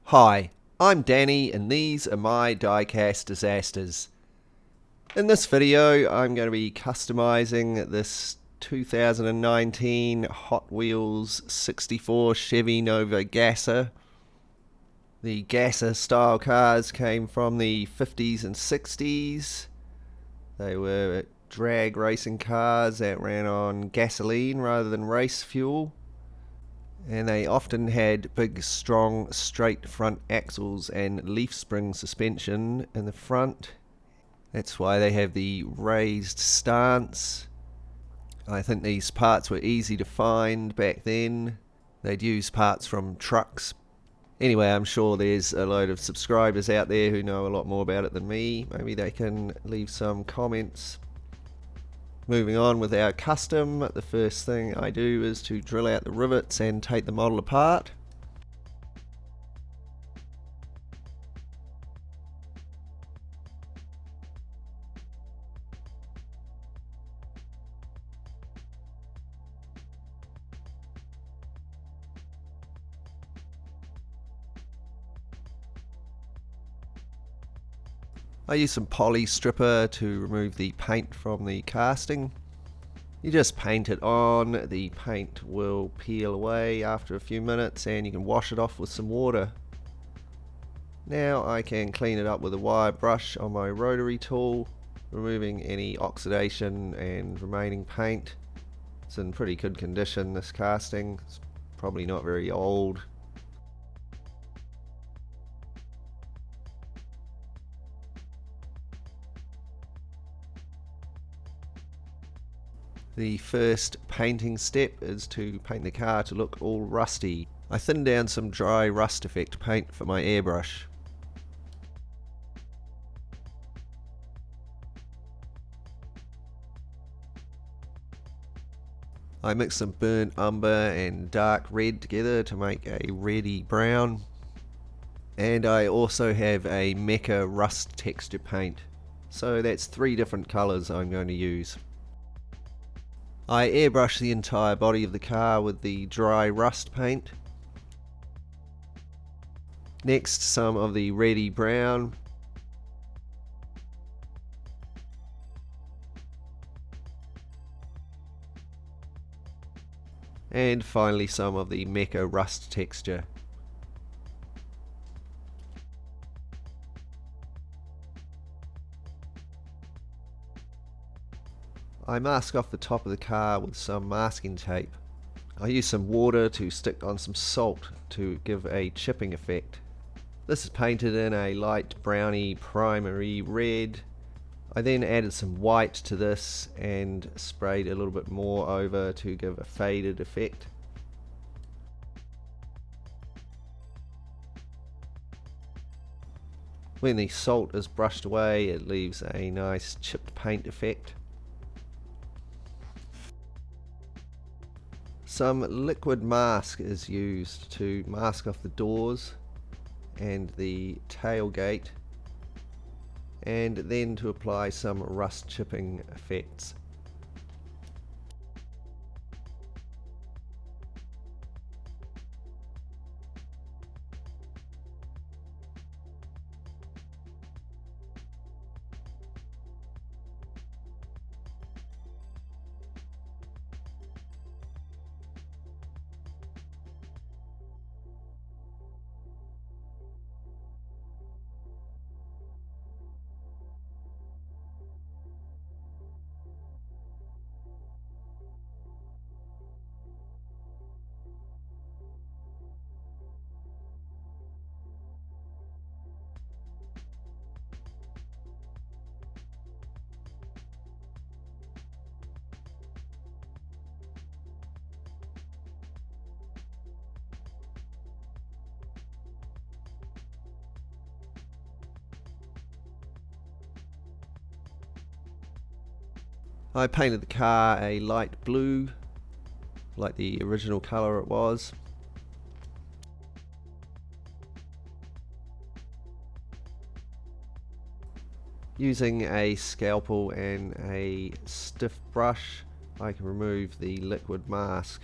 Hi, I'm Danny and these are my Diecast Disasters. In this video I'm going to be customizing this 2019 Hot Wheels 64 Chevy Nova Gasser. The Gasser style cars came from the 50s and 60s. They were drag racing cars that ran on gasoline rather than race fuel. And they often had big, strong, straight front axles and leaf spring suspension in the front. That's why they have the raised stance. I think these parts were easy to find back then. They'd use parts from trucks. Anyway, I'm sure there's a load of subscribers out there who know a lot more about it than me. Maybe they can leave some comments. Moving on with our custom, the first thing I do is to drill out the rivets and take the model apart. I use some poly stripper to remove the paint from the casting. You just paint it on, the paint will peel away after a few minutes and you can wash it off with some water. Now I can clean it up with a wire brush on my rotary tool, removing any oxidation and remaining paint. It's in pretty good condition, this casting. It's probably not very old. The first painting step is to paint the car to look all rusty. I thinned down some dry rust effect paint for my airbrush. I mixed some burnt umber and dark red together to make a reddy brown. And I also have a mecha rust texture paint. So that's 3 different colours I'm going to use. I airbrush the entire body of the car with the dry rust paint. Next, some of the reddy brown. And finally some of the mecha rust texture. I mask off the top of the car with some masking tape. I use some water to stick on some salt to give a chipping effect. This is painted in a light browny primary red. I then added some white to this and sprayed a little bit more over to give a faded effect. When the salt is brushed away, it leaves a nice chipped paint effect. Some liquid mask is used to mask off the doors and the tailgate, and then to apply some rust chipping effects. I painted the car a light blue, like the original colour it was. Using a scalpel and a stiff brush, I can remove the liquid mask.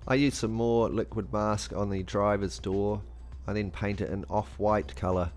I used some more liquid mask on the driver's door. I then paint it an off-white colour.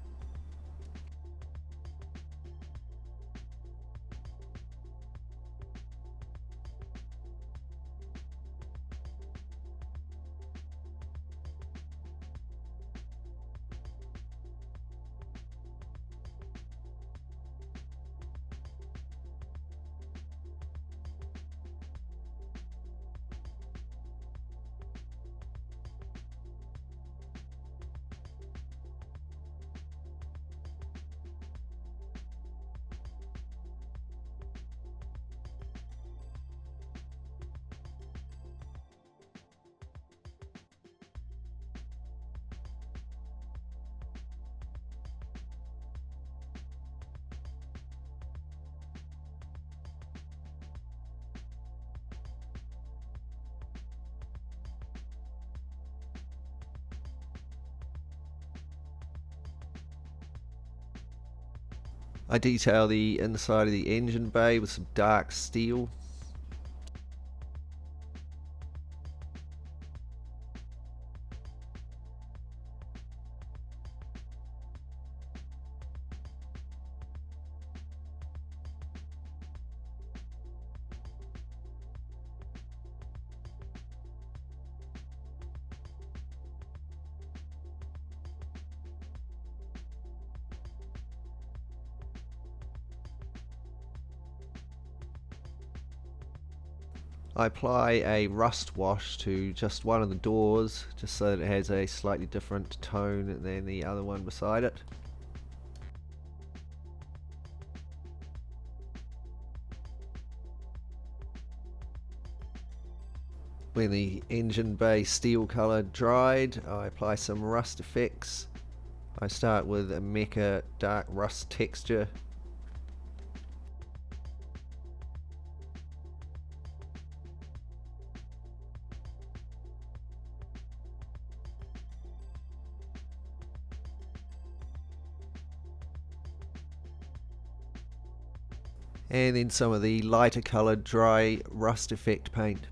I detail the inside of the engine bay with some dark steel. I apply a rust wash to just one of the doors, just so that it has a slightly different tone than the other one beside it. When the engine bay steel colour dried, I apply some rust effects. I start with a mecha dark rust texture. And then some of the lighter coloured dry rust effect paint.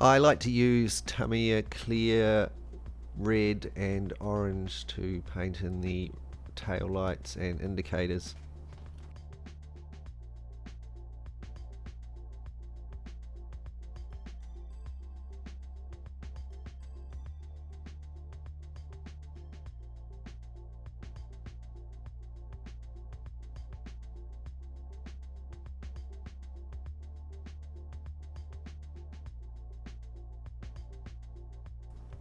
I like to use Tamiya clear red and orange to paint in the tail lights and indicators.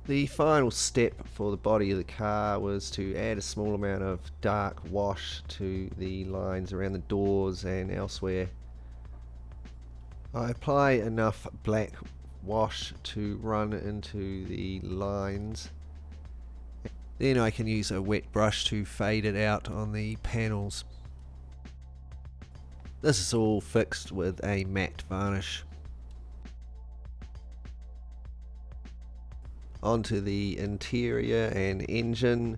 The final step for the body of the car was to add a small amount of dark wash to the lines around the doors and elsewhere. I apply enough black wash to run into the lines. Then I can use a wet brush to fade it out on the panels. This is all fixed with a matte varnish. Onto the interior and engine.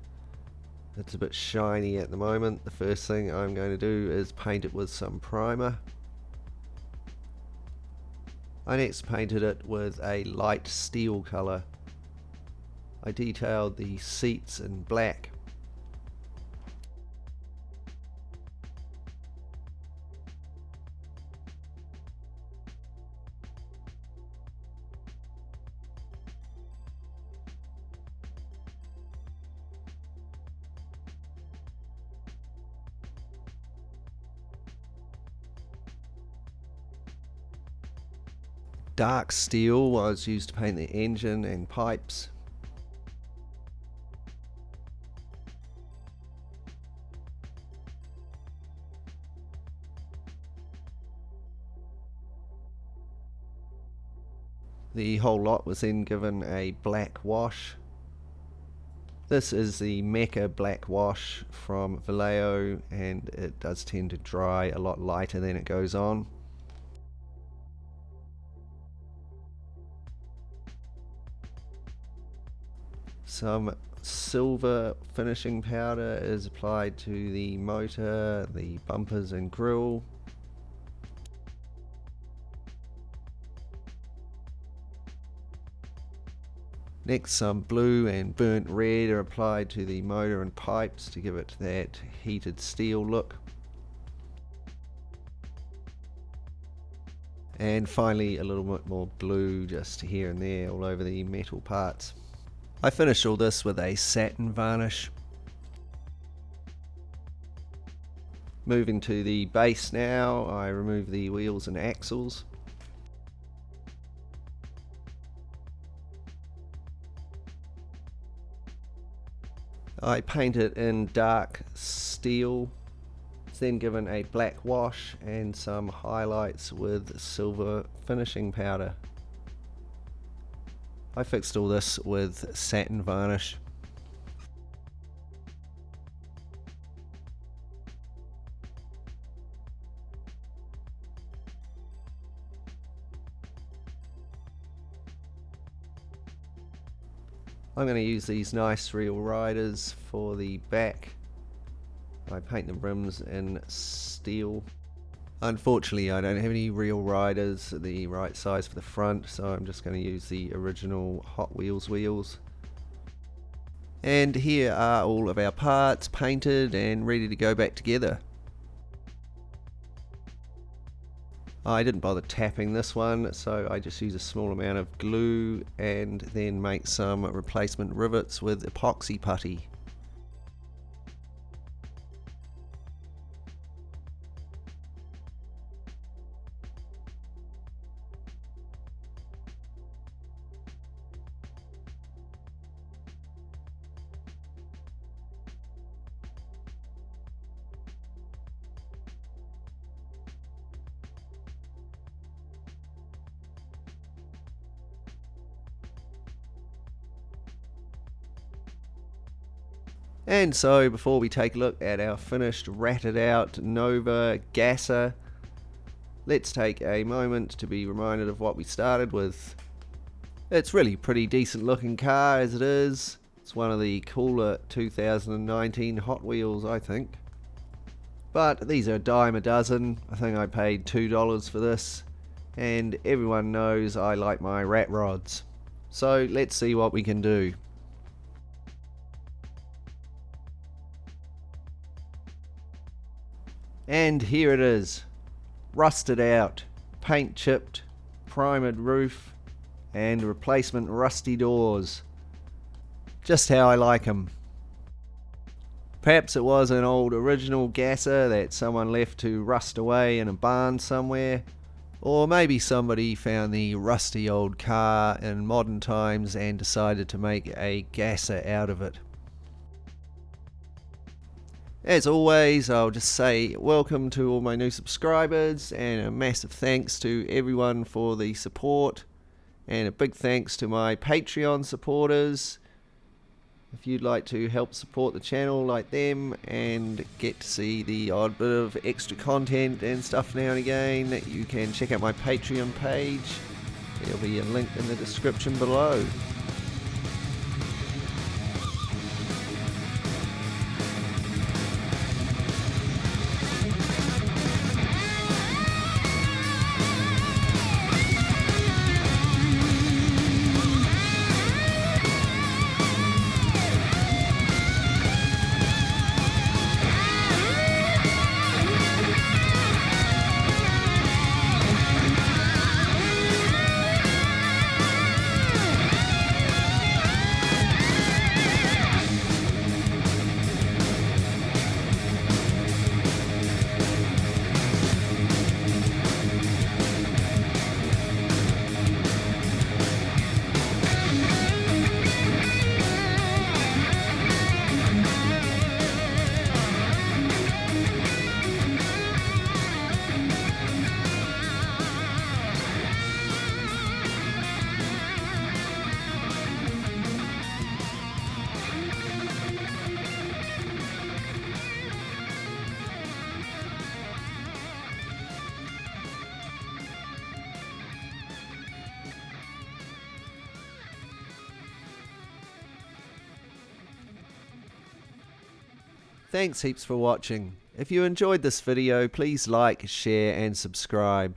It's a bit shiny at the moment. The first thing I'm going to do is paint it with some primer. I next painted it with a light steel colour. I detailed the seats in black. Dark steel was used to paint the engine and pipes. The whole lot was then given a black wash. This is the Mecca black wash from Vallejo, and it does tend to dry a lot lighter than it goes on. Some silver finishing powder is applied to the motor, the bumpers and grille. Next, some blue and burnt red are applied to the motor and pipes to give it that heated steel look. And finally a little bit more blue just here and there all over the metal parts. I finished all this with a satin varnish. Moving to the base now, I remove the wheels and axles. I paint it in dark steel. It's then given a black wash and some highlights with silver finishing powder. I fixed all this with satin varnish. I'm going to use these nice real riders for the back. I paint the rims in steel. Unfortunately, I don't have any real riders the right size for the front, so I'm just going to use the original Hot Wheels wheels. And here are all of our parts painted and ready to go back together. I didn't bother tapping this one, so I just use a small amount of glue and then make some replacement rivets with epoxy putty. And so before we take a look at our finished ratted out Nova Gasser, let's take a moment to be reminded of what we started with. It's really a pretty decent looking car as it is. It's one of the cooler 2019 Hot Wheels, I think. But these are a dime a dozen. I think I paid $2 for this, and everyone knows I like my rat rods. So let's see what we can do. And here it is, rusted out, paint chipped, primered roof, and replacement rusty doors. Just how I like them. Perhaps it was an old original gasser that someone left to rust away in a barn somewhere, or maybe somebody found the rusty old car in modern times and decided to make a gasser out of it. As always, I'll just say welcome to all my new subscribers and a massive thanks to everyone for the support, and a big thanks to my Patreon supporters. If you'd like to help support the channel like them and get to see the odd bit of extra content and stuff now and again, you can check out my Patreon page. There'll be a link in the description below. Thanks heaps for watching. If you enjoyed this video, please like, share and subscribe.